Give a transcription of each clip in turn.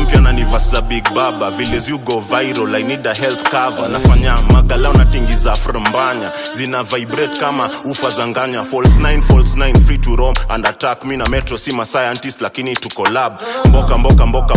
champion anivasa big baba. Villes you go viral, I need a health cover. Nafanya magalao na tingiza frambanya, zina vibrate kama ufa zanganya. False 9 free to roam and attack. Me na metro si ma scientist lakini to collab.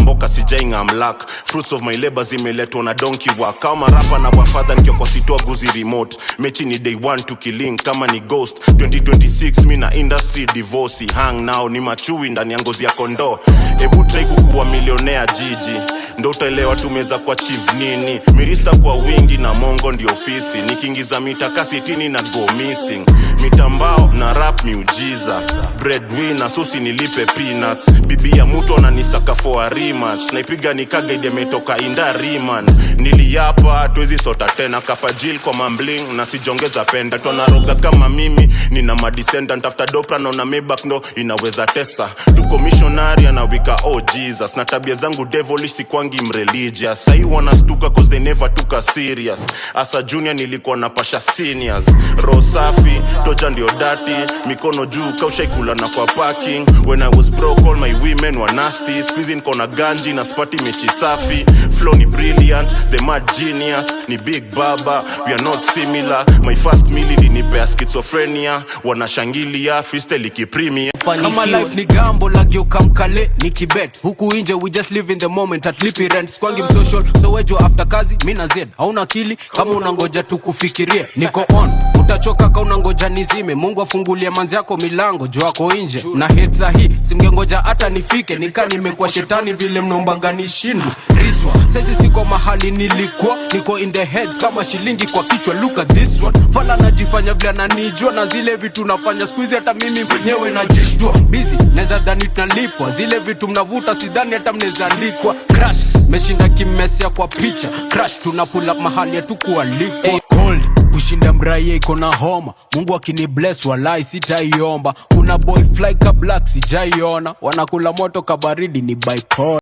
Mboka sijainga amlak. Fruits of my labor zimeletwa na donkey work. Kama rapa na wafadha nikioko sitoa guzi remote. Mechi ni day 1 to killing kama ni ghost. 2026 mi na industry divorce. Hang now ni machui ndani ya ngozi ya kondo. Ebu try kukuwa millionaire jiji, ndo utaelewa tumeza kwa chief nini. Mirista kwa wingi na mongo ndio ofisi. Nikiingiza mitaka sitini na go missing. Mitambao na rap miujiza. Breadwinner susi nilipe peanuts. Bibi ya mtu ananisaka for a rematch. Naipiga nikaga ide metoka inda riman. Niliapa tuwezi sota tena kapajil kwa mambling. Na sijongeza penda tuanaroga kama mimi. Nina madescendant after dopra na Maybach no inaweza tesa. Tuko missionary anawika oh Jesus. Na tabia zangu devilish sikwangi mreligious. Sai wanastuka cause they never took us serious. Asa junior nilikuwa na pasha seniors. Roho safi, toja ndio dirty. Mikono juu kaushaikula na kwa parking. When I was broke all my women were nasty. Squeezing kona ganji na spati mechi safi. Flow ni brilliant, the mad genius. Ni big baba, we are not similar. My first meal ilinipea schizophrenia. Wanashangilia, freestyle ikipremia. Kama life ni gambo lagyo kamkale ni kibet. Huku inje we just live in the moment at lipi rent. Skwangi msocial, so wejo after kazi, mina zed. Hauna akili, kama unangoja tu kufikirie. Niko on, utachoka ka unangoja nizime. Mungu afungulia manzi yako milango, jo wako inje. Na hate sahi, simgengoja hata nifike. Nika nimekuwa shetani vile mnaombaga nishindwe. Riswa, saizi siko mahali nilikuwa. Niko in the heads, kama shilingi kwa kichwa. Look at this one, fala najifanya vile ananijua. Na zile vitu nafanya squeeze hata mimi mwenyewe najishtua. Busy, neza dhani tunalipwa. Zile vitu mnavuta sidhani hata mneza andikwa. Crash, meshinda kimesia kwa picha. Crash, tunapula mahali ya tukualikwa. Cold, kushinda mraie iko na homa. Mungu akini bless walai sitaiomba. Kuna boy fly ka black sijaiona. Wanakula moto kabaridi ni bipolar.